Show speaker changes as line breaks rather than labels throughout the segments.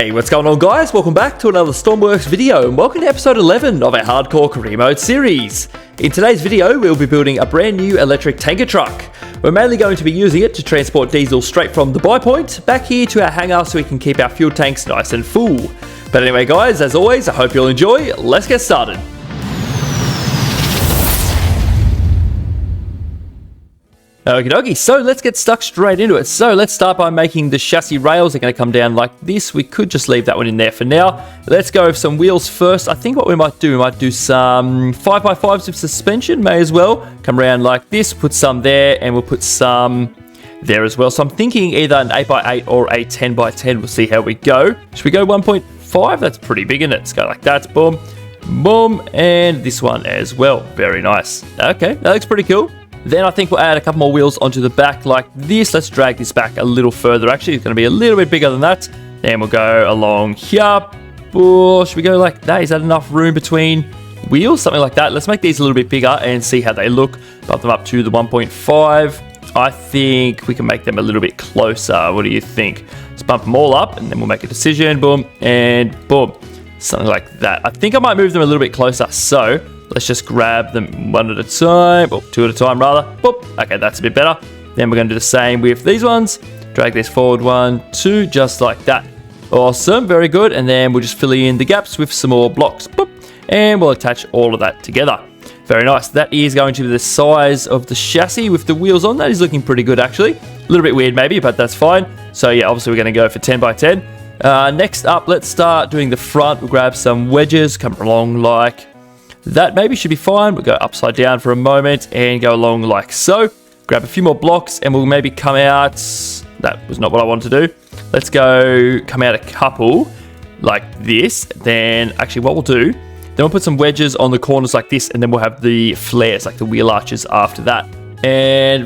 Hey, what's going on guys? Welcome back to another Stormworks video and welcome to episode 11 of our Hardcore Career Mode series. In today's video, we'll be building a brand new electric tanker truck. We're mainly going to be using it to transport diesel straight from the buy point back here to our hangar so we can keep our fuel tanks nice and full. But anyway guys, as always, I hope you'll enjoy. Let's get started. Okie dokie, so let's get stuck straight into it. So let's start by making the chassis rails. They're going to come down like this. We could just leave that one in there for now. Let's go with some wheels first. I think what we might do some 5x5s of suspension, may as well. Come around like this, put some there, and we'll put some there as well. So I'm thinking either an 8x8 or a 10x10. We'll see how we go. Should we go 1.5? That's pretty big, isn't it? Let's go like that. Boom, boom, and this one as well. Very nice. Okay, that looks pretty cool. Then I think we'll add a couple more wheels onto the back like this. Let's drag this back a little further. Actually, it's going to be a little bit bigger than that. Then we'll go along here. Or should we go like that? Is that enough room between wheels? Something like that. Let's make these a little bit bigger and see how they look. Bump them up to the 1.5. I think we can make them a little bit closer. What do you think? Let's bump them all up and then we'll make a decision. Boom and boom. Something like that. I think I might move them a little bit closer. So let's just grab them one at a time, or two at a time rather. Boop. Okay, that's a bit better. Then we're going to do the same with these ones. Drag this forward 1, 2, just like that. Awesome, very good. And then we'll just fill in the gaps with some more blocks. Boop. And we'll attach all of that together. Very nice. That is going to be the size of the chassis with the wheels on. That is looking pretty good actually. A little bit weird maybe, but that's fine. So yeah, obviously we're going to go for 10x10. Next up, let's start doing the front. We'll grab some wedges, come along like that maybe should be fine. We'll go upside down for a moment and go along like so. Grab a few more blocks and we'll maybe come out. That was not what I wanted to do. Let's go come out a couple like this. Then actually what we'll do, then we'll put some wedges on the corners like this and then we'll have the flares like the wheel arches after that.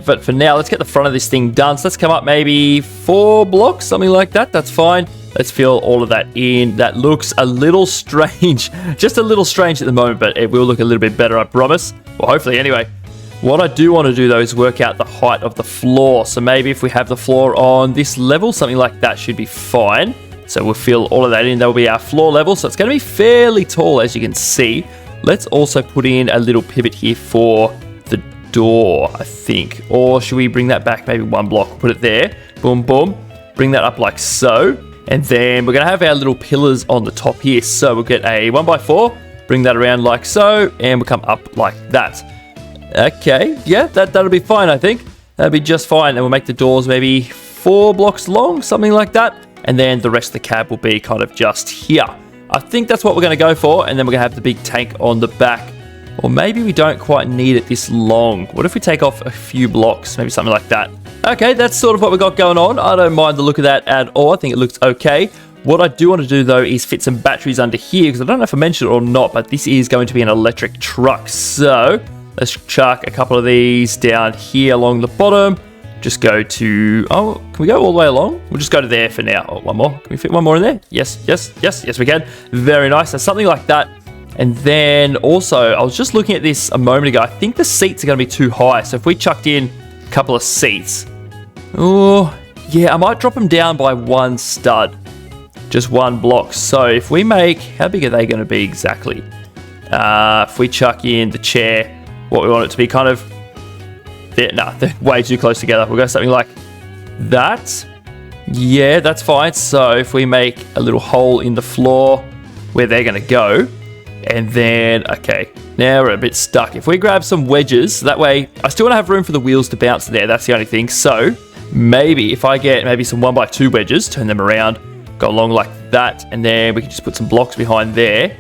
But for now, let's get the front of this thing done. So let's come up maybe 4 blocks, something like that. That's fine. Let's fill all of that in. That looks a little strange. Just a little strange at the moment, but it will look a little bit better, I promise. Well, hopefully anyway. What I do want to do though is work out the height of the floor. So maybe if we have the floor on this level, something like that should be fine. So we'll fill all of that in. That will be our floor level. So it's going to be fairly tall, as you can see. Let's also put in a little pivot here for the door, I think. Or should we bring that back maybe 1 block? Put it there. Boom, boom. Bring that up like so. And then we're going to have our little pillars on the top here. So we'll get a 1x4, bring that around like so, and we'll come up like that. Okay, yeah, that'll be fine, I think. That'll be just fine. And we'll make the doors maybe 4 blocks long, something like that. And then the rest of the cab will be kind of just here. I think that's what we're going to go for. And then we're going to have the big tank on the back. Or maybe we don't quite need it this long. What if we take off a few blocks? Maybe something like that. Okay, that's sort of what we got going on. I don't mind the look of that at all. I think it looks okay. What I do want to do though is fit some batteries under here because I don't know if I mentioned it or not, but this is going to be an electric truck. So let's chuck a couple of these down here along the bottom. Just go to, oh, can we go all the way along? We'll just go to there for now. Oh, one more. Can we fit one more in there? Yes, we can. Very nice. So something like that. And then also, I was just looking at this a moment ago. I think the seats are going to be too high. So if we chucked in a couple of seats, oh, yeah, I might drop them down by 1 stud. Just 1 block. So if we make, how big are they going to be exactly? If we chuck in the chair, what we want it to be kind of, they're way too close together. We'll go something like that. Yeah, that's fine. So if we make a little hole in the floor where they're going to go, and then, okay, now we're a bit stuck. If we grab some wedges, that way, I still want to have room for the wheels to bounce there. That's the only thing. So maybe if I get maybe some 1x2 wedges, turn them around, go along like that, and then we can just put some blocks behind there.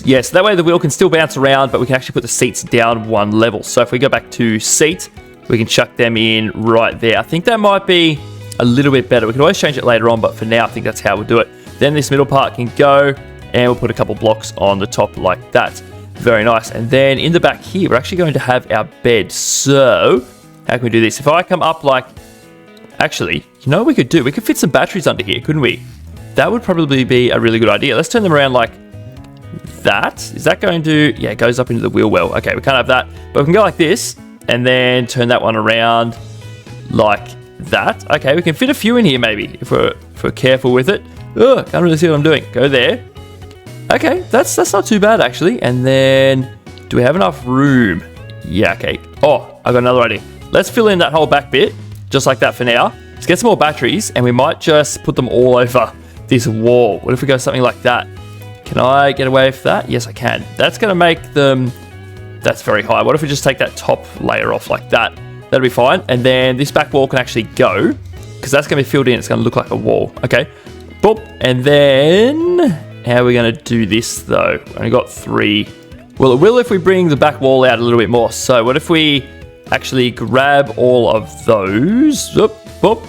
Yeah, so that way the wheel can still bounce around, but we can actually put the seats down 1 level. So if we go back to seat, we can chuck them in right there. I think that might be a little bit better. We can always change it later on, but for now, I think that's how we'll do it. Then this middle part can go, and we'll put a couple blocks on the top like that. Very nice. And then in the back here, we're actually going to have our bed. So how can we do this? If I come up like, actually, you know what we could do? We could fit some batteries under here, couldn't we? That would probably be a really good idea. Let's turn them around like that. Is that going to, yeah, it goes up into the wheel well. Okay, we can't have that, but we can go like this and then turn that one around like that. Okay, we can fit a few in here maybe if we're careful with it. Ugh, can't really see what I'm doing. Go there. Okay, that's not too bad actually. And then, do we have enough room? Yeah, okay. Oh, I got another idea. Let's fill in that whole back bit, just like that for now. Let's get some more batteries, and we might just put them all over this wall. What if we go something like that? Can I get away with that? Yes, I can. That's going to make them... That's very high. What if we just take that top layer off like that? That'll be fine. And then this back wall can actually go, because that's going to be filled in. It's going to look like a wall. Okay. Boop. And then... How are we going to do this, though? We only got 3. Well, it will if we bring the back wall out a little bit more. So what if we actually grab all of those? Boop, boop.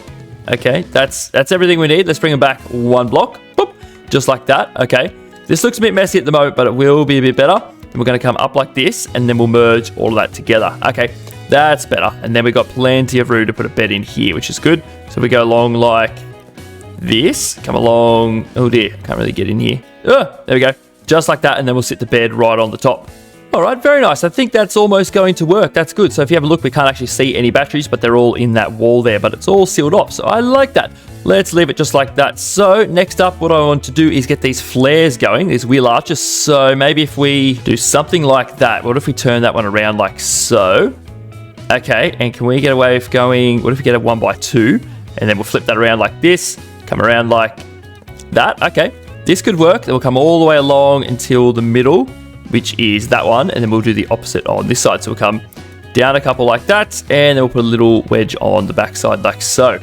Okay, that's everything we need. Let's bring them back 1 block. Boop. Just like that. Okay. This looks a bit messy at the moment, but it will be a bit better. And we're going to come up like this, and then we'll merge all of that together. Okay, that's better. And then we've got plenty of room to put a bed in here, which is good. So we go along like this. Come along. Oh dear, can't really get in here. There we go. Just like that, and then we'll sit the bed right on the top. All right, very nice. I think that's almost going to work. That's good. So if you have a look, we can't actually see any batteries, but they're all in that wall there, but it's all sealed off. So I like that. Let's leave it just like that. So next up, what I want to do is get these flares going, these wheel arches. So maybe if we do something like that, what if we turn that one around like so? Okay, and can we get away with going, what if we get a 1x2, and then we'll flip that around like this, come around like that. Okay, this could work. Then we'll come all the way along until the middle, which is that one, and then we'll do the opposite on this side. So we'll come down a couple like that, and then we'll put a little wedge on the back side like so.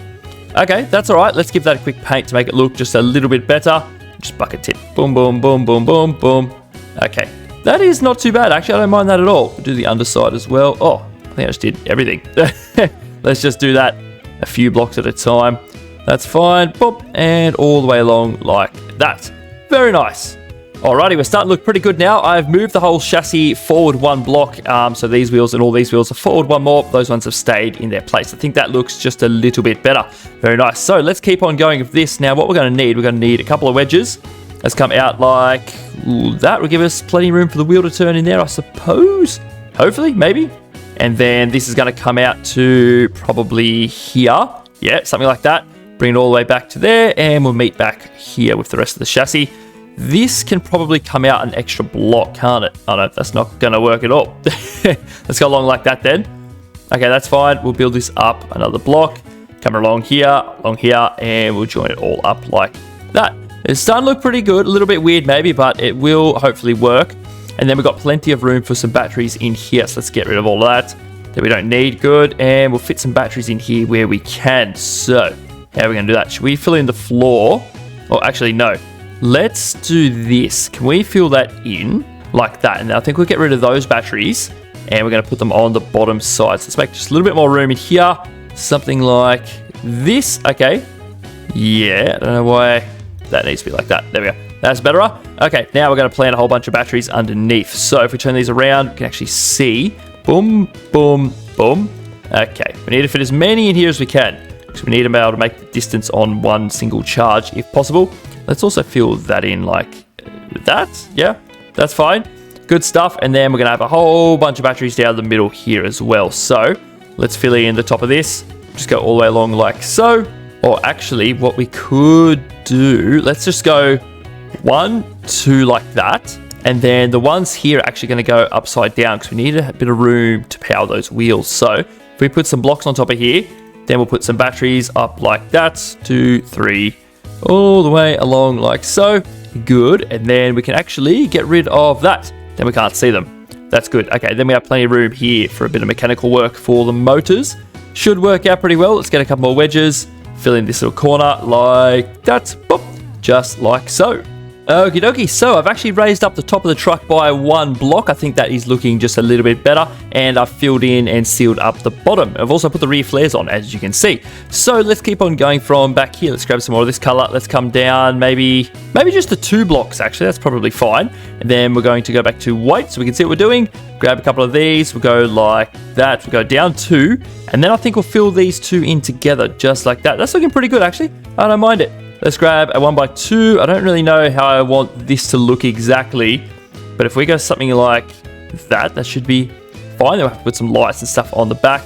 Okay, that's all right. Let's give that a quick paint to make it look just a little bit better. Just bucket tip. Boom, boom, boom, boom, boom, boom. Okay, that is not too bad. Actually, I don't mind that at all. We'll do the underside as well. Oh, I think I just did everything. Let's just do that a few blocks at a time. That's fine. Boop, and all the way along like that. Very nice. Alrighty, we're starting to look pretty good now. I've moved the whole chassis forward 1 block. So these wheels and all these wheels are forward 1 more. Those ones have stayed in their place. I think that looks just a little bit better. Very nice. So let's keep on going with this. Now what we're going to need a couple of wedges. Let's come out like that. Will give us plenty of room for the wheel to turn in there, I suppose. Hopefully, maybe. And then this is going to come out to probably here. Yeah, something like that. Bring it all the way back to there, and we'll meet back here with the rest of the chassis. This can probably come out an extra block, can't it? Oh no, that's not going to work at all. Let's go along like that then. Okay, that's fine. We'll build this up another block. Come along here, and we'll join it all up like that. It's starting to look pretty good. A little bit weird maybe, but it will hopefully work. And then we've got plenty of room for some batteries in here. So let's get rid of all of that we don't need. Good. And we'll fit some batteries in here where we can. So how are we going to do that? Should we fill in the floor? Or actually, no. Let's do this. Can we fill that in like that? And I think we'll get rid of those batteries, and we're going to put them on the bottom side. So let's make just a little bit more room in here. Something like this. Okay. Yeah, I don't know why that needs to be like that. There we go. That's better. Okay, now we're going to plant a whole bunch of batteries underneath. So if we turn these around, we can actually see. Boom, boom, boom. Okay, we need to fit as many in here as we can, because we need to be able to make the distance on one single charge if possible. Let's also fill that in like that. Yeah, that's fine. Good stuff. And then we're going to have a whole bunch of batteries down the middle here as well. So let's fill in the top of this. Just go all the way along like so. Or actually, what we could do, let's just go 1, 2 like that. And then the ones here are actually going to go upside down, because we need a bit of room to power those wheels. So if we put some blocks on top of here, then we'll put some batteries up like that. 2, 3, all the way along like so. Good. And then we can actually get rid of that. Then we can't see them. That's good. Okay, then we have plenty of room here for a bit of mechanical work for the motors. Should work out pretty well. Let's get a couple more wedges. Fill in this little corner like that. Boop. Just like so. Okie dokie, so I've actually raised up the top of the truck by 1 block. I think that is looking just a little bit better, and I've filled in and sealed up the bottom. I've also put the rear flares on, as you can see. So let's keep on going from back here. Let's grab some more of this color. Let's come down maybe just the 2 blocks, actually. That's probably fine. And then we're going to go back to white so we can see what we're doing. Grab a couple of these. We'll go like that. We'll go down 2, and then I think we'll fill these 2 in together just like that. That's looking pretty good, actually. I don't mind it. Let's grab a 1x2. I don't really know how I want this to look exactly, but if we go something like that, that should be fine. Then we'll have to put some lights and stuff on the back.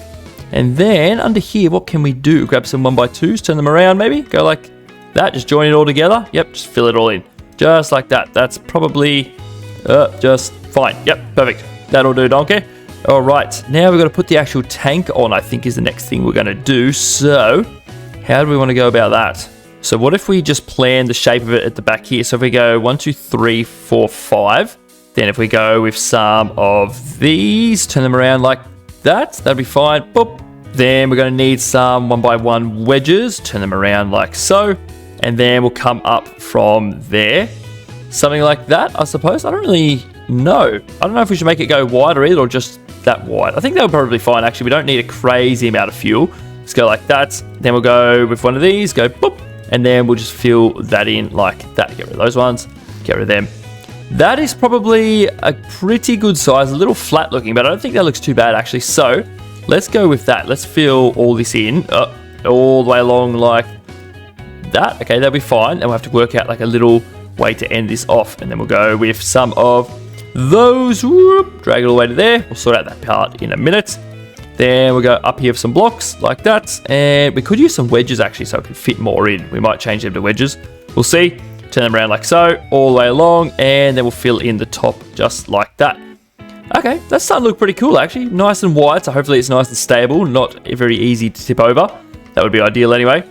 And then under here, what can we do? Grab some 1x2s, turn them around maybe. Go like that. Just join it all together. Yep, just fill it all in. Just like that. That's probably just fine. Yep, perfect. That'll do, donkey. All right, now we've got to put the actual tank on, I think is the next thing we're going to do. So how do we want to go about that? So what if we just plan the shape of it at the back here? So if we go 1, 2, 3, 4, 5, then if we go with some of these, turn them around like that, that'll be fine. Boop. Then we're going to need some 1x1 wedges, turn them around like so, and then we'll come up from there. Something like that, I suppose. I don't really know. I don't know if we should make it go wider either or just that wide. I think that would probably be fine, actually. We don't need a crazy amount of fuel. Let's go like that. Then we'll go with one of these, go boop, and then we'll just fill that in like that. Get rid of those ones, get rid of them. That is probably a pretty good size, a little flat looking, but I don't think that looks too bad actually. So let's go with that. Let's fill all this in all the way along like that. Okay, that'll be fine. And we'll have to work out like a little way to end this off. And then we'll go with some of those, whoop, drag it all the way to there. We'll sort out that part in a minute. Then we'll go up here with some blocks like that. And we could use some wedges actually so it can fit more in. We might change them to wedges. We'll see. Turn them around like so, all the way along. And then we'll fill in the top just like that. Okay, that's starting to look pretty cool actually. Nice and wide, so hopefully it's nice and stable. Not very easy to tip over. That would be ideal anyway.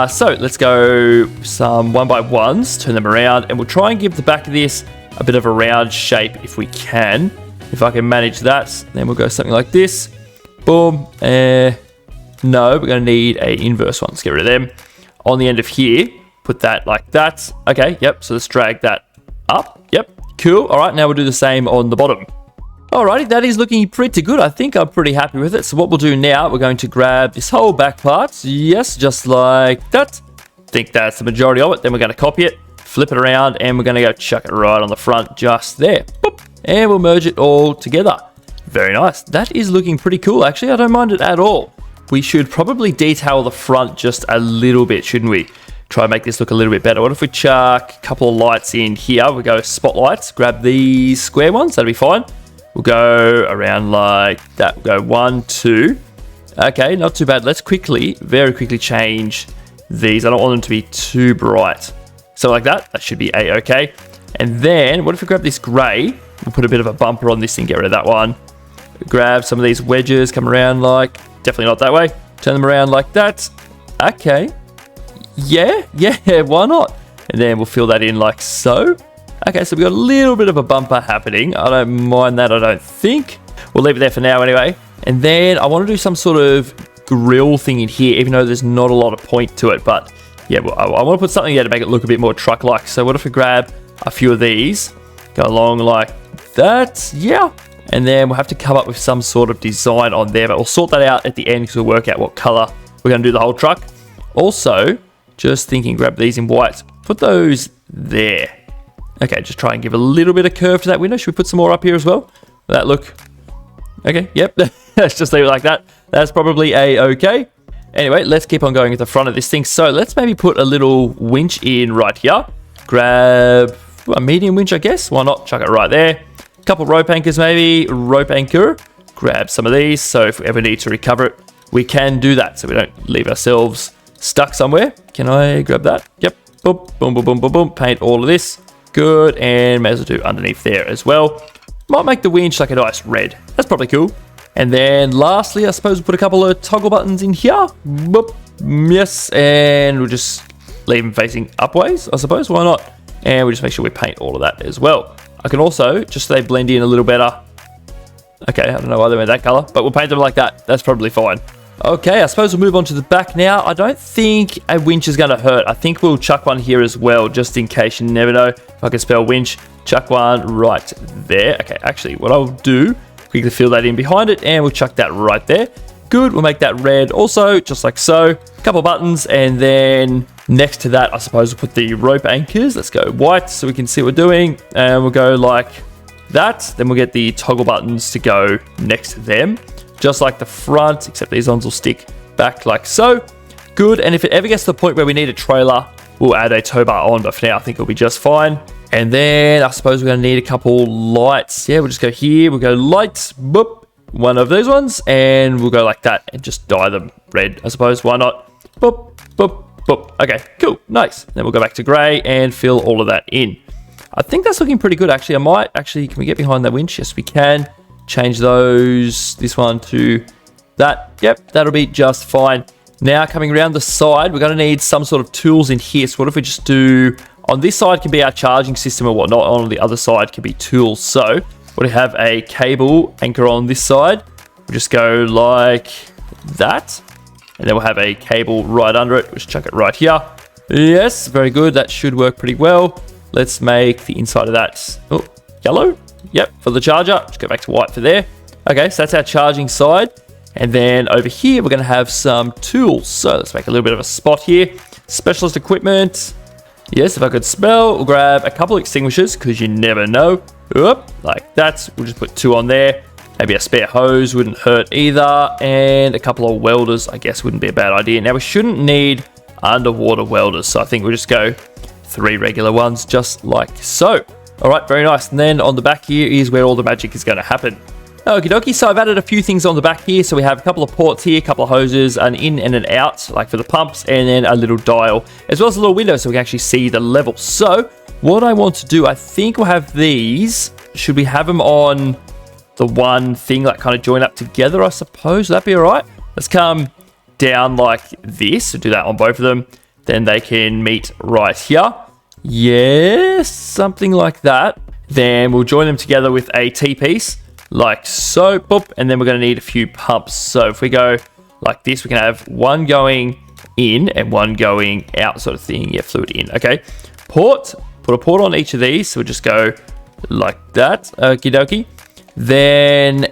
So let's go some 1x1s, turn them around. And we'll try and give the back of this a bit of a round shape if we can. If I can manage that, then we'll go something like this. Boom. No, we're going to need a inverse one. Let's get rid of them. On the end of here, put that like that. Okay, yep. So let's drag that up. Yep, cool. All right, now we'll do the same on the bottom. Alrighty, that is looking pretty good. I think I'm pretty happy with it. So what we'll do now, we're going to grab this whole back part. Yes, just like that. I think that's the majority of it. Then we're going to copy it, flip it around, and we're going to go chuck it right on the front just there. Boop. And we'll merge it all together. Very nice. That is looking pretty cool, actually. I don't mind it at all. We should probably detail the front just a little bit, shouldn't we? Try and make this look a little bit better. What if we chuck a couple of lights in here? We go spotlights, grab these square ones. That'll be fine. We'll go around like that. We'll go 1, 2. Okay, not too bad. Let's very quickly change these. I don't want them to be too bright. So like that. That should be A-okay. And then, what if we grab this grey? We'll put a bit of a bumper on this thing. Get rid of that one. Grab some of these wedges. Come around like... Definitely not that way. Turn them around like that. Okay. Yeah, why not? And then we'll fill that in like so. Okay, so we've got a little bit of a bumper happening. I don't mind that, I don't think. We'll leave it there for now anyway. And then I want to do some sort of grill thing in here, even though there's not a lot of point to it. But yeah, well, I want to put something there to make it look a bit more truck-like. So what if we grab a few of these, go along like that? Yeah. And then we'll have to come up with some sort of design on there. But we'll sort that out at the end because we'll work out what color we're going to do the whole truck. Also, just thinking, grab these in white. Put those there. Okay, just try and give a little bit of curve to that window. Should we put some more up here as well? Will that look... Okay, yep. Let's just leave it like that. That's probably A-okay. Anyway, let's keep on going at the front of this thing. So let's maybe put a little winch in right here. Grab a medium winch, I guess. Why not? Chuck it right there. A couple rope anchors maybe. Rope anchor. Grab some of these. So if we ever need to recover it, we can do that. So we don't leave ourselves stuck somewhere. Can I grab that? Yep. Boom, boom, boom, boom, boom, boom. Paint all of this. Good, and may as well do underneath there as well. Might make the winch like a nice red. That's probably cool. And then lastly, I suppose we'll put a couple of toggle buttons in here. Boop. Yes, and we'll just leave them facing upways, I suppose. Why not? And we'll just make sure we paint all of that as well. I can also, just so they blend in a little better. Okay, I don't know why they went that color, but we'll paint them like that. That's probably fine. Okay, I suppose we'll move on to the back now. I don't think a winch is going to hurt. I think we'll chuck one here as well, just in case. You never know if I can spell winch. Chuck one right there. Okay, actually, what I'll do, quickly fill that in behind it, and we'll chuck that right there. Good, we'll make that red also, just like so. A couple buttons, and then next to that, I suppose we'll put the rope anchors. Let's go white so we can see what we're doing. And we'll go like that. Then we'll get the toggle buttons to go next to them. Just like the front, except these ones will stick back like so. Good, and if it ever gets to the point where we need a trailer, we'll add a tow bar on, but for now I think it'll be just fine. And then I suppose we're going to need a couple lights. Yeah, we'll just go here, we'll go lights, boop, one of those ones, and we'll go like that and just dye them red, I suppose. Why not? Boop, boop, boop, Boop. Okay, cool, nice. Then we'll go back to grey and fill all of that in. I think that's looking pretty good, actually. Can we get behind that winch? Yes, we can. Change this one to that. Yep, that'll be just fine. Now, coming around the side, we're going to need some sort of tools in here. So what if we just do, on this side can be our charging system or whatnot. On the other side can be tools. So we'll have a cable anchor on this side. We'll just go like that. And then we'll have a cable right under it. We'll just chuck it right here. Yes, very good. That should work pretty well. Let's make the inside of that, yellow. Yep, for the charger. Just go back to white for there. Okay, so that's our charging side. And then over here, we're going to have some tools. So let's make a little bit of a spot here. Specialist equipment. Yes, if I could spell, we'll grab a couple extinguishers because you never know. Oop, like that. We'll just put 2 on there. Maybe a spare hose wouldn't hurt either. And a couple of welders, I guess, wouldn't be a bad idea. Now, we shouldn't need underwater welders. So I think we'll just go 3 regular ones, just like so. All right, very nice. And then on the back here is where all the magic is going to happen. Okie dokie, so I've added a few things on the back here. So we have a couple of ports here, a couple of hoses, an in and an out, like for the pumps, and then a little dial, as well as a little window so we can actually see the level. So what I want to do, I think we'll have these. Should we have them on the one thing, like kind of join up together, I suppose? Would that be all right? Let's come down like this. So do that on both of them. Then they can meet right here. Yes, something like that. Then we'll join them together with a T-piece. Like so, boop, and then we're going to need a few pumps. So if we go like this, we can have one going in and one going out sort of thing. Yeah, fluid in. Okay, port, put a port on each of these. So we'll just go like that. Okie dokie. Then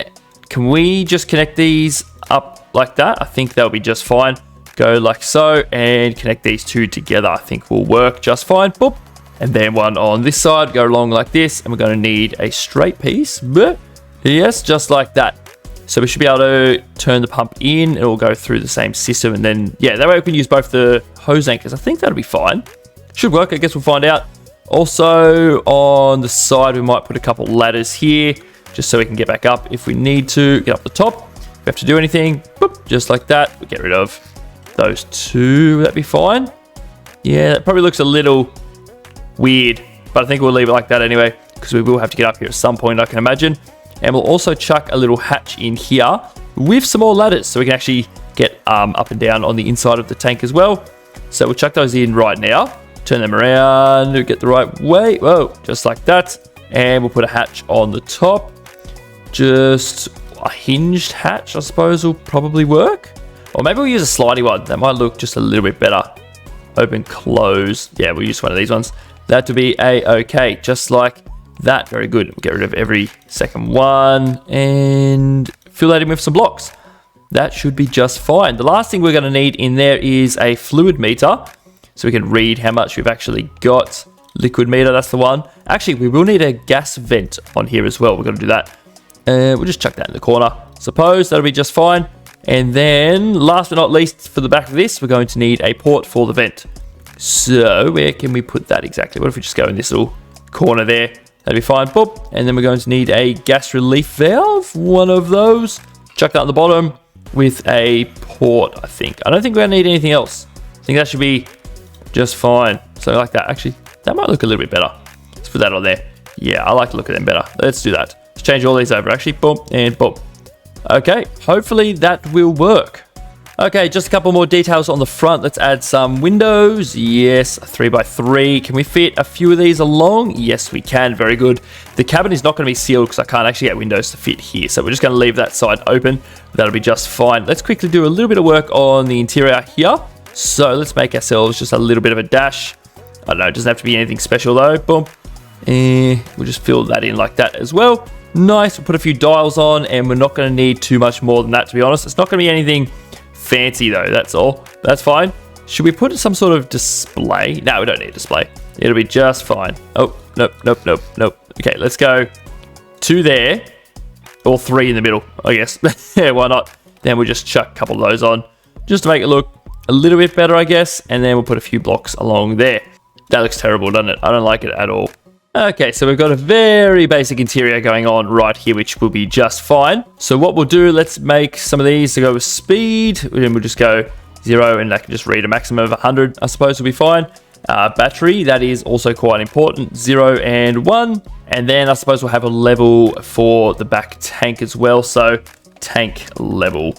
can we just connect these up like that? I think that'll be just fine. Go like so and connect these 2 together. I think will work just fine. Boop. And then one on this side, go along like this. And we're going to need a straight piece. Boop. Yes, just like that. So we should be able to turn the pump in. It will go through the same system. And then, yeah, that way we can use both the hose anchors. I think that'll be fine. Should work. I guess we'll find out. Also, on the side, we might put a couple ladders here just so we can get back up if we need to. Get up the top. If we have to do anything, boop, just like that. We'll get rid of those 2. Would that be fine? Yeah, that probably looks a little weird. But I think we'll leave it like that anyway because we will have to get up here at some point, I can imagine. And we'll also chuck a little hatch in here with some more ladders so we can actually get up and down on the inside of the tank as well. So we'll chuck those in right now. Turn them around, get the right way. Whoa, just like that. And we'll put a hatch on the top. Just a hinged hatch, I suppose, will probably work. Or maybe we'll use a slidey one. That might look just a little bit better. Open, close. Yeah, we'll use one of these ones. That to be a-okay, just like that. Very good. We'll get rid of every second one and fill that in with some blocks. That should be just fine. The last thing we're going to need in there is a fluid meter so we can read how much we've actually got. Liquid meter, that's the one. Actually, we will need a gas vent on here as well. We're going to do that. We'll just chuck that in the corner. Suppose that'll be just fine. And then last but not least, for the back of this, we're going to need a port for the vent. So where can we put that exactly? What if we just go in this little corner there? That'd be fine. Boop. And then we're going to need a gas relief valve. One of those. Chuck that on the bottom with a port, I think. I don't think we're going to need anything else. I think that should be just fine. So like that. Actually, that might look a little bit better. Let's put that on there. Yeah, I like the look of them better. Let's do that. Let's change all these over. Actually, boom and boom. Okay, hopefully that will work. Okay, just a couple more details on the front. Let's add some windows. Yes, 3x3. Can we fit a few of these along? Yes, we can. Very good. The cabin is not going to be sealed because I can't actually get windows to fit here. So we're just going to leave that side open. That'll be just fine. Let's quickly do a little bit of work on the interior here. So let's make ourselves just a little bit of a dash. I don't know, it doesn't have to be anything special though. Boom. And we'll just fill that in like that as well. Nice. We'll put a few dials on and we're not going to need too much more than that, to be honest. It's not going to be anything fancy though, that's all. That's fine. Should we put some sort of display? No, we don't need a display. It'll be just fine. Oh, nope, nope, nope, nope. Okay, let's go 2 there. Or 3 in the middle, I guess. Yeah, why not? Then we'll just chuck a couple of those on just to make it look a little bit better, I guess. And then we'll put a few blocks along there. That looks terrible, doesn't it? I don't like it at all. Okay, so we've got a very basic interior going on right here, which will be just fine. So what we'll do, let's make some of these to go with speed. And we'll just go 0, and that can just read a maximum of 100, I suppose will be fine. Battery, that is also quite important, 0 and 1. And then I suppose we'll have a level for the back tank as well. So tank level,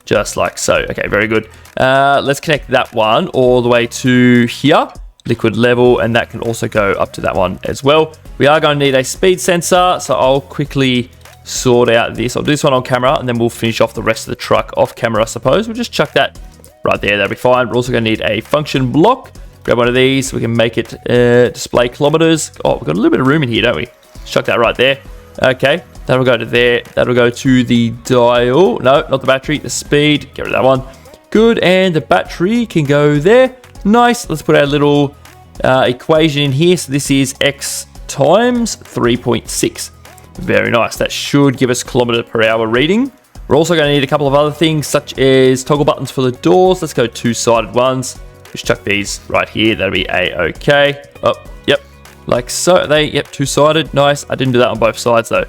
just like so. Okay, very good. Let's connect that one all the way to here, liquid level, and that can also go up to that one as well. We are going to need a speed sensor, so I'll quickly sort out this. I'll do this one on camera, and then we'll finish off the rest of the truck off camera, I suppose. We'll just chuck that right there, that'll be fine. We're also going to need a function block. Grab one of these, we can make it display kilometers. Oh, we've got a little bit of room in here, don't we? Let's chuck that right there. Okay, that'll go to there. That'll go to the dial. No, not the battery, the speed. Get rid of that one. Good, and the battery can go there. Nice, let's put our little equation in here. So this is x times 3.6. Very nice, that should give us kilometer per hour reading. We're also going to need a couple of other things, such as toggle buttons for the doors. Let's go two-sided ones. Just chuck these right here. That'll be a-okay. Oh, yep. Like so. Yep, two-sided. Nice. I didn't do that on both sides, though.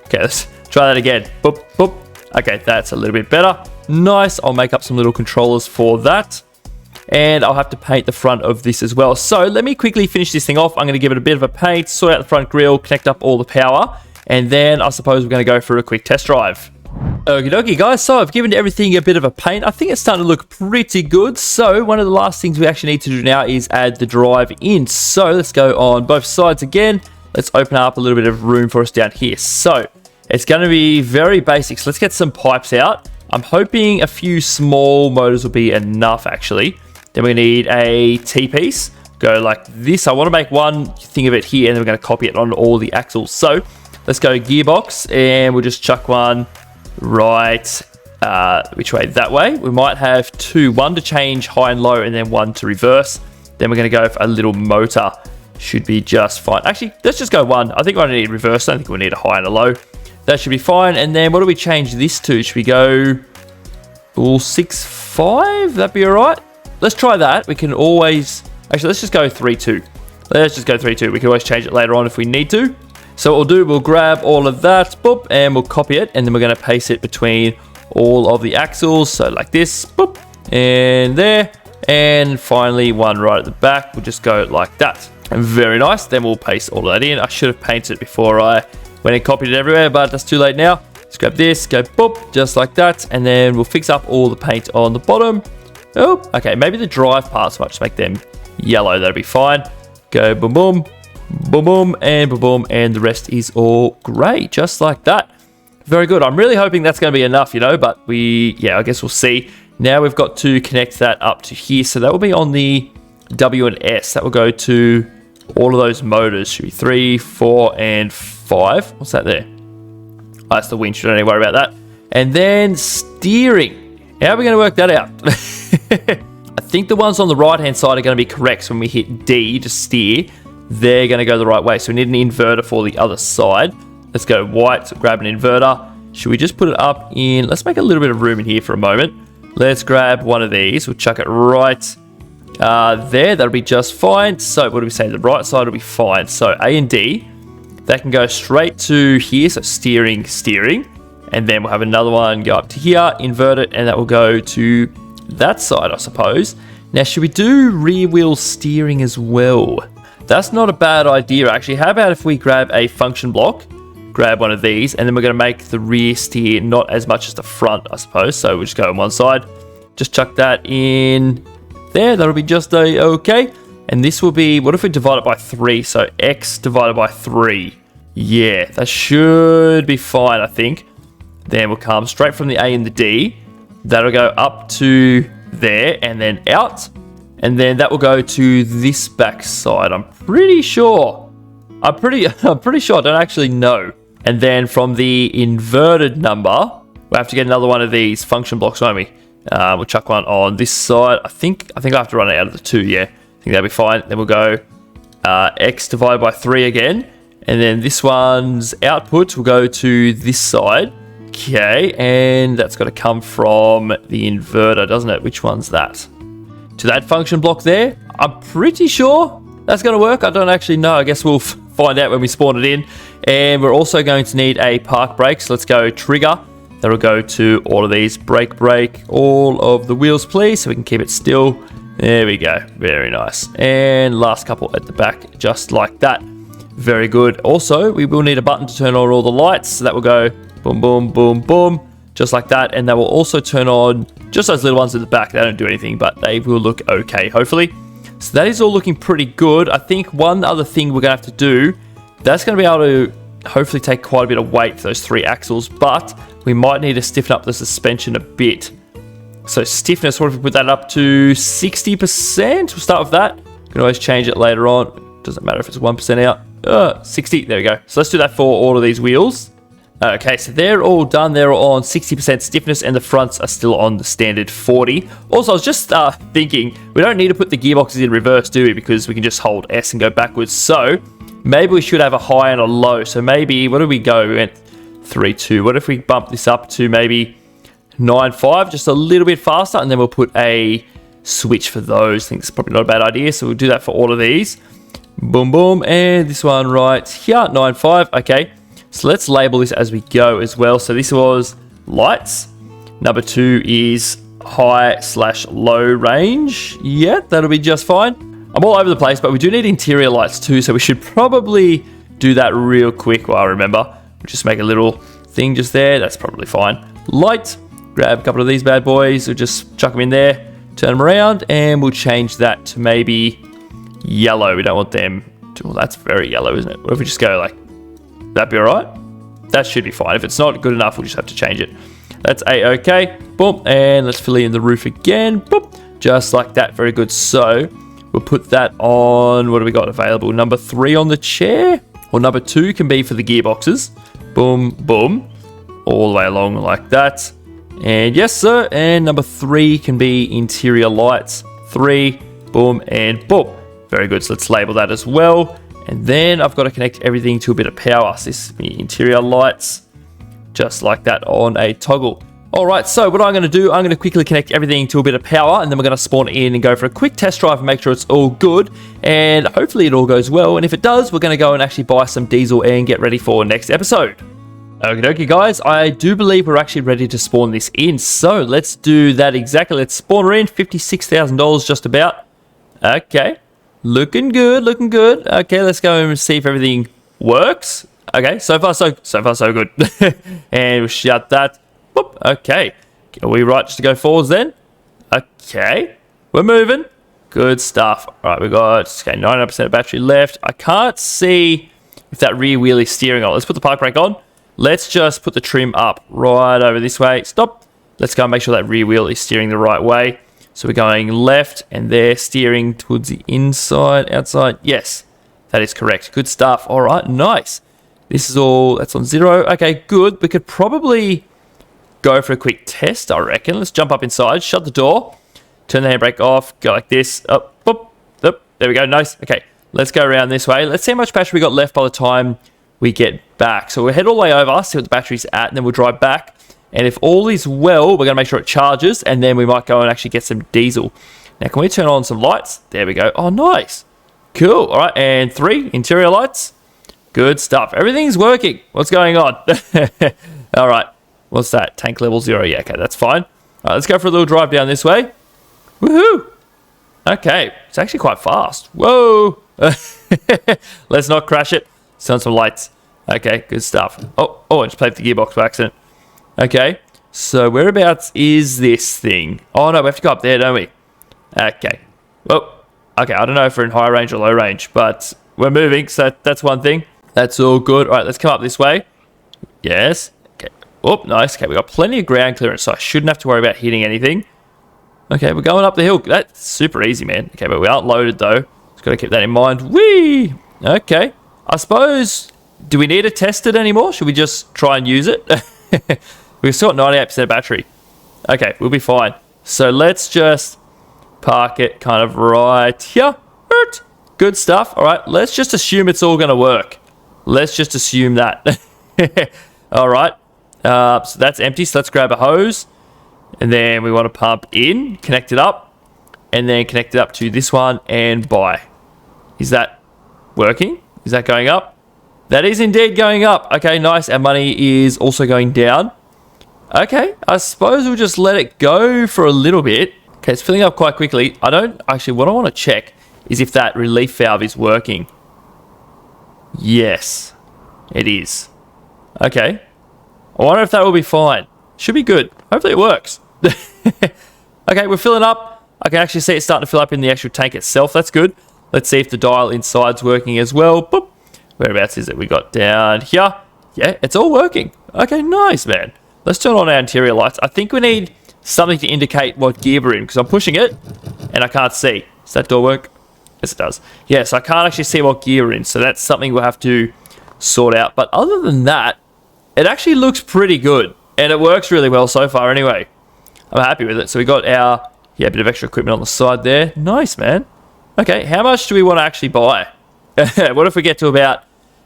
Okay, let's try that again. Boop, boop. Okay, that's a little bit better. Nice. I'll make up some little controllers for that. And I'll have to paint the front of this as well. So let me quickly finish this thing off. I'm going to give it a bit of a paint, sort out the front grille, connect up all the power. And then I suppose we're going to go for a quick test drive. Okie dokie, guys, so I've given everything a bit of a paint. I think it's starting to look pretty good. So one of the last things we actually need to do now is add the drive in. So let's go on both sides again. Let's open up a little bit of room for us down here. So it's going to be very basic. So let's get some pipes out. I'm hoping a few small motors will be enough, actually. Then we need a T-piece. Go like this. I want to make one thing of it here, and then we're going to copy it on all the axles. So let's go gearbox, and we'll just chuck one right, which way? That way. We might have two, one to change high and low, and then one to reverse. Then we're going to go for a little motor. Should be just fine. Actually, let's just go one. I think we only need reverse. I don't think we need a high and a low. That should be fine. And then what do we change this to? Should we go 6.5? That'd be all right. Let's try that. We can always, actually, let's just go 3.2. Let's just go 3.2. We can always change it later on if we need to. So what we'll do, we'll grab all of that, boop, and we'll copy it, and then we're going to paste it between all of the axles. So like this, boop, and there, and finally one right at the back. We'll just go like that. And very nice. Then we'll paste all of that in. I should have painted it before I went and copied it everywhere, but that's too late now. Let's grab this, go boop, just like that, and then we'll fix up all the paint on the bottom. Oh, okay, maybe the drive parts might just make them yellow. That'll be fine. Go boom, boom. Boom, boom, and boom, boom, and the rest is all grey, just like that. Very good. I'm really hoping that's going to be enough, you know, but I guess we'll see. Now we've got to connect that up to here, so that will be on the W and S. That will go to all of those motors. Should be 3, 4, and 5. What's that there? Oh, that's the winch. Don't need to worry about that. And then steering. How are we going to work that out? I think the ones on the right-hand side are going to be correct. So when we hit D to steer, they're going to go the right way. So we need an inverter for the other side. Let's go white, so grab an inverter. Should we just put it up in, let's make a little bit of room in here for a moment. Let's grab one of these. We'll chuck it right there. That'll be just fine. So what do we say? The right side will be fine. So A and D, that can go straight to here. So steering. And then we'll have another one go up to here, invert it, and that will go to that side, I suppose. Now, should we do rear wheel steering as well? That's not a bad idea, actually. How about if we grab a function block, grab one of these, and then we're going to make the rear steer not as much as the front, I suppose. So we'll just go on one side. Just chuck that in there. That'll be just okay. And this will be, what if we divide it by 3? So X divided by 3. Yeah, that should be fine, I think. Then we'll come straight from the A and the D. That'll go up to there and then out. And then that will go to this back side. I'm pretty sure. I'm pretty sure. I don't actually know. And then from the inverted number, we'll have to get another one of these function blocks, won't we? We'll chuck one on this side. I think I have to run it out of the 2, yeah. I think that'll be fine. Then we'll go X divided by 3 again. And then this one's output will go to this side. Okay, and that's got to come from the inverter, doesn't it? Which one's that? To that function block there. I'm pretty sure that's going to work. I don't actually know. I guess we'll find out when we spawn it in. And we're also going to need a park brake. So let's go trigger. That'll go to all of these. Brake, all of the wheels, please, so we can keep it still. There we go. Very nice. And last couple at the back, just like that. Very good. Also, we will need a button to turn on all the lights. So that will go boom, boom, boom, boom, just like that. And that will also turn on just those little ones at the back. They don't do anything, but they will look okay, hopefully. So that is all looking pretty good. I think one other thing we're going to have to do, that's going to be able to hopefully take quite a bit of weight for those 3 axles, but we might need to stiffen up the suspension a bit. So stiffness, what if we put that up to 60%? We'll start with that. You can always change it later on. Doesn't matter if it's 1% out. 60, there we go. So let's do that for all of these wheels. Okay, so they're all done. They're all on 60% stiffness, and the fronts are still on the standard 40. Also, I was just thinking, we don't need to put the gearboxes in reverse, do we? Because we can just hold S and go backwards. So maybe we should have a high and a low. So maybe, what did we go? We went 3, 2. What if we bump this up to maybe 9, 5, just a little bit faster, and then we'll put a switch for those. I think it's probably not a bad idea. So we'll do that for all of these. Boom, boom. And this one right here, 9, 5. Okay. So let's label this as we go as well. So this was lights. Number 2 is high/low range. Yeah, that'll be just fine. I'm all over the place, but we do need interior lights too. So we should probably do that real quick while I remember. We'll just make a little thing just there. That's probably fine. Light. Grab a couple of these bad boys. We'll just chuck them in there. Turn them around. And we'll change that to maybe yellow. We don't want them to... Well, that's very yellow, isn't it? What if we just go like... That'd be alright. That should be fine. If it's not good enough, we'll just have to change it. That's A-okay. Boom. And let's fill in the roof again. Boom. Just like that. Very good. So we'll put that on... What do we got available? Number 3 on the chair. Or number 2 can be for the gearboxes. Boom. Boom. All the way along like that. And yes, sir. And number 3 can be interior lights. 3. Boom. And boom. Very good. So let's label that as well. And then I've got to connect everything to a bit of power. So this is the interior lights, just like that on a toggle. All right, so what I'm going to do, I'm going to quickly connect everything to a bit of power, and then we're going to spawn in and go for a quick test drive and make sure it's all good. And hopefully it all goes well. And if it does, we're going to go and actually buy some diesel and get ready for next episode. Okie dokie, guys, I do believe we're actually ready to spawn this in. So let's do that exactly. Let's spawn her in, $56,000 just about. Okay. Looking good, looking good. Okay, let's go and see if everything works. Okay, so far so good. And we'll shut that. Whoop, okay. Are we right just to go forwards then? Okay. We're moving. Good stuff. All right, we got 99% of battery left. I can't see if that rear wheel is steering on. Let's put the park brake on. Let's just put the trim up right over this way. Stop. Let's go and make sure that rear wheel is steering the right way. So we're going left, and they're steering towards the inside, outside. Yes, that is correct. Good stuff. All right, nice. This is all, that's on 0. Okay, good. We could probably go for a quick test, I reckon. Let's jump up inside, shut the door, turn the handbrake off, go like this, up, boop, up. There we go, nice. Okay, let's go around this way. Let's see how much battery we got left by the time we get back. So we'll head all the way over, see what the battery's at, and then we'll drive back. And if all is well, we're going to make sure it charges, and then we might go and actually get some diesel. Now, can we turn on some lights? There we go. Oh, nice. Cool. All right, and 3 interior lights. Good stuff. Everything's working. What's going on? All right. What's that? Tank level 0. Yeah, okay, that's fine. All right, let's go for a little drive down this way. Woohoo. Okay, it's actually quite fast. Whoa. Let's not crash it. Let's turn on some lights. Okay, good stuff. Oh, I just played with the gearbox by accident. Okay, so whereabouts is this thing? Oh, no, we have to go up there, don't we? Okay. Well, okay, I don't know if we're in high range or low range, but we're moving, so that's one thing. That's all good. All right, let's come up this way. Yes. Okay. Oh, nice. Okay, we got plenty of ground clearance, so I shouldn't have to worry about hitting anything. Okay, we're going up the hill. That's super easy, man. Okay, but we aren't loaded, though. Just got to keep that in mind. Whee! Okay. I suppose, do we need to test it anymore? Should we just try and use it? We've still got 98% battery. Okay, we'll be fine. So let's just park it kind of right here. Good stuff. All right, let's just assume it's all going to work. Let's just assume that. All right, so that's empty. So let's grab a hose. And then we want to pump in, connect it up, and then connect it up to this one and buy. Is that working? Is that going up? That is indeed going up. Okay, nice. Our money is also going down. Okay, I suppose we'll just let it go for a little bit. Okay, it's filling up quite quickly. I don't... Actually, what I want to check is if that relief valve is working. Yes, it is. Okay. I wonder if that will be fine. Should be good. Hopefully it works. Okay, we're filling up. I can actually see it starting to fill up in the actual tank itself. That's good. Let's see if the dial inside's working as well. Boop. Whereabouts is it? We got down here. Yeah, it's all working. Okay, nice, man. Let's turn on our interior lights. I think we need something to indicate what gear we're in, because I'm pushing it and I can't see. Does that door work? Yes, it does. Yeah, so I can't actually see what gear we're in, so that's something we'll have to sort out. But other than that, it actually looks pretty good, and it works really well so far anyway. I'm happy with it. So we got our, bit of extra equipment on the side there. Nice, man. Okay, how much do we want to actually buy? What if we get to about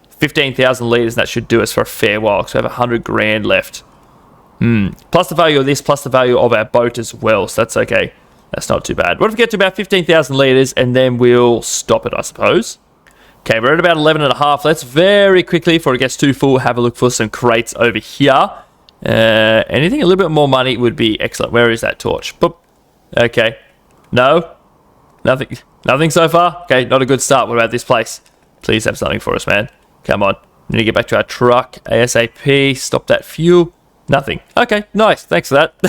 15,000 litres? That should do us for a fair while, because we have 100 grand left. Plus the value of this, plus the value of our boat as well, so that's okay. That's not too bad. What if we get to about 15,000 litres, and then we'll stop it, I suppose? Okay, we're at about 11.5. Let's very quickly, before it gets too full, have a look for some crates over here. Anything a little bit more money would be excellent. Where is that torch? Boop. Okay. No? Nothing. Nothing so far? Okay, not a good start. What about this place? Please have something for us, man. Come on. We need to get back to our truck ASAP. Stop that fuel. Nothing. Okay, nice. Thanks for that.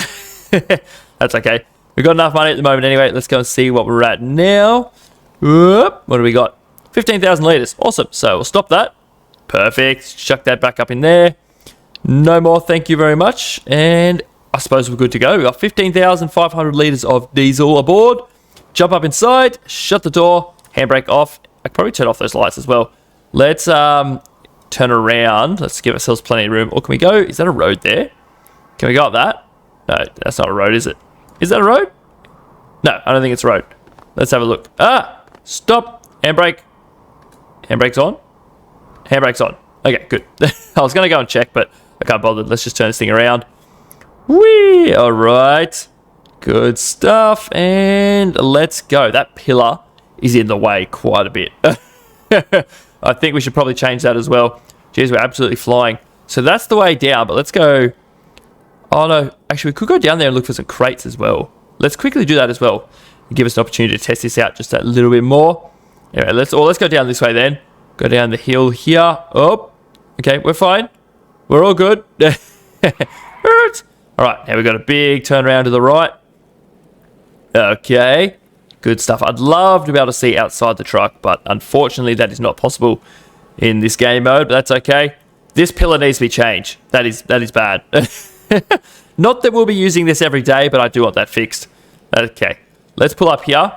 That's okay. We've got enough money at the moment anyway. Let's go and see what we're at now. Whoop. What do we got? 15,000 litres. Awesome. So we'll stop that. Perfect. Chuck that back up in there. No more, thank you very much. And I suppose we're good to go. We've got 15,500 litres of diesel aboard. Jump up inside. Shut the door. Handbrake off. I could probably turn off those lights as well. Let's turn around. Let's give ourselves plenty of room. Or can we go? Is that a road there? Can we go up that? No, that's not a road, is it? Is that a road? No, I don't think it's a road. Let's have a look. Ah! Stop! Handbrake. Handbrake's on? Handbrake's on. Okay, good. I was going to go and check, but I can't bother. Let's just turn this thing around. Whee! Alright. Good stuff. And let's go. That pillar is in the way quite a bit. I think we should probably change that as well. Jeez, we're absolutely flying. So that's the way down, but let's go... Oh, no. Actually, we could go down there and look for some crates as well. Let's quickly do that as well. Give us an opportunity to test this out just a little bit more. Anyway, let's go down this way then. Go down the hill here. Oh, okay, we're fine. We're all good. All right, now we've got a big turnaround to the right. Okay, good stuff. I'd love to be able to see outside the truck, but unfortunately that is not possible in this game mode, but that's okay. This pillar needs to be changed. That is bad. Not that we'll be using this every day, but I do want that fixed. Okay, let's pull up here.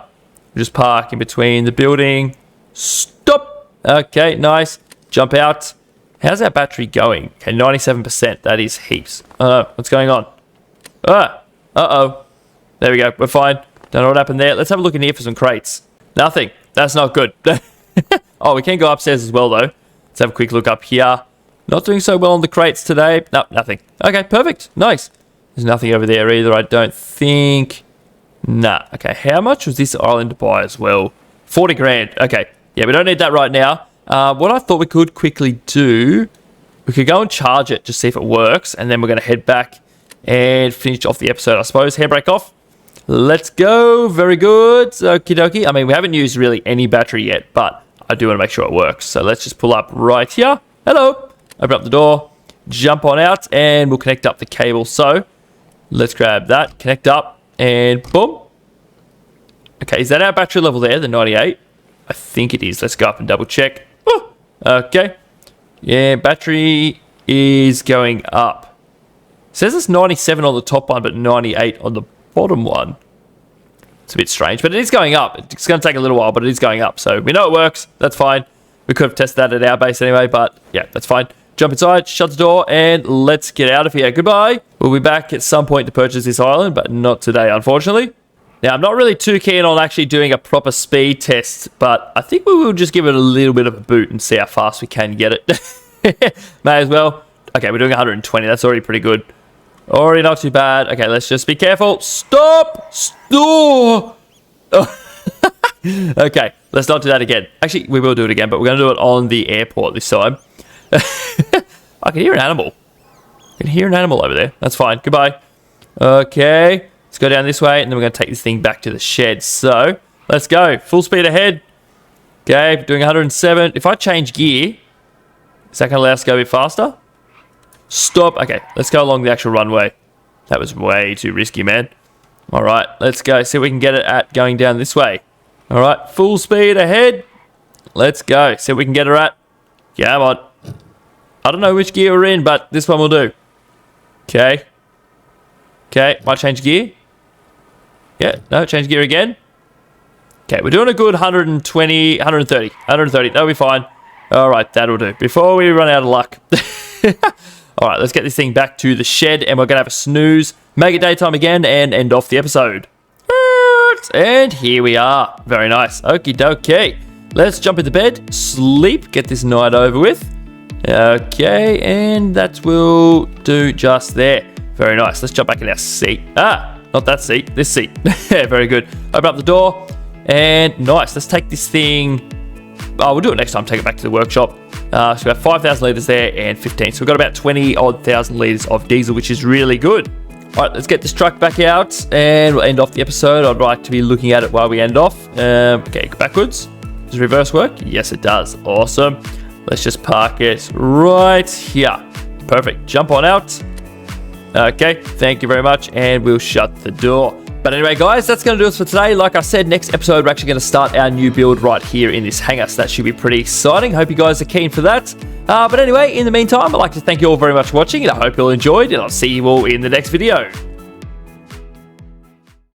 We'll just park in between the building. Stop. Okay, nice. Jump out. How's our battery going? Okay, 97%. That is heaps. Oh, what's going on? Uh-oh. There we go. We're fine. Don't know what happened there. Let's have a look in here for some crates. Nothing. That's not good. Oh, we can go upstairs as well, though. Let's have a quick look up here. Not doing so well on the crates today. No, nothing. Okay, perfect. Nice. There's nothing over there either, I don't think. Nah. Okay, how much was this island to buy as well? 40 grand. Okay. Yeah, we don't need that right now. What I thought we could quickly do, we could go and charge it, just see if it works, and then we're going to head back and finish off the episode, I suppose. Handbrake off. Let's go. Very good. Okie dokie. I mean, we haven't used really any battery yet, but I do want to make sure it works. So let's just pull up right here. Hello. Open up the door. Jump on out, and we'll connect up the cable. So let's grab that, connect up, and boom. Okay, is that our battery level there, the 98? I think it is. Let's go up and double check. Oh, okay. Yeah, battery is going up. It says it's 97 on the top one, but 98 on the bottom one. It's a bit strange, but it is going up. It's going to take a little while, but it is going up. So we know it works. That's fine. We could have tested that at our base anyway, but yeah, that's fine. Jump inside, shut the door, and let's get out of here. Goodbye. We'll be back at some point to purchase this island, but not today, unfortunately. Now, I'm not really too keen on actually doing a proper speed test, but I think we will just give it a little bit of a boot and see how fast we can get it. May as well. Okay, we're doing 120. That's already pretty good. Already not too bad. Okay, let's just be careful. Stop! Stop! Okay, let's not do that again. Actually, we will do it again, but we're going to do it on the airport this time. I can hear an animal. I can hear an animal over there. That's fine. Goodbye. Okay. Let's go down this way, and then we're going to take this thing back to the shed. So, let's go. Full speed ahead. Okay, doing 107. If I change gear, is that going to allow us to go a bit faster? Stop. Okay, let's go along the actual runway. That was way too risky, man. All right, let's go. See what we can get it at going down this way. All right, full speed ahead. Let's go. See what we can get her at. Come on. I don't know which gear we're in, but this one will do. Okay. Okay, might change gear. Yeah, no, change gear again. Okay, we're doing a good 120, 130. 130, that'll be fine. All right, that'll do. Before we run out of luck. All right, let's get this thing back to the shed, and we're going to have a snooze, make it daytime again, and end off the episode. And here we are. Very nice. Okie dokie. Let's jump into bed, sleep, get this night over with. Okay, and that will do just there. Very nice. Let's jump back in our seat. Ah, not that seat, this seat. Very good. Open up the door. And nice, let's take this thing. Oh, we'll do it next time, take it back to the workshop. So we have 5,000 litres there and 15. So we've got about 20-odd thousand litres of diesel, which is really good. All right, let's get this truck back out and we'll end off the episode. I'd like to be looking at it while we end off. Okay, backwards. Does reverse work? Yes, it does. Awesome. Let's just park it right here. Perfect. Jump on out. Okay, thank you very much. And we'll shut the door. But anyway, guys, that's going to do us for today. Like I said, next episode, we're actually going to start our new build right here in this hangar. So that should be pretty exciting. Hope you guys are keen for that. But anyway, in the meantime, I'd like to thank you all very much for watching, and I hope you all enjoyed, and I'll see you all in the next video.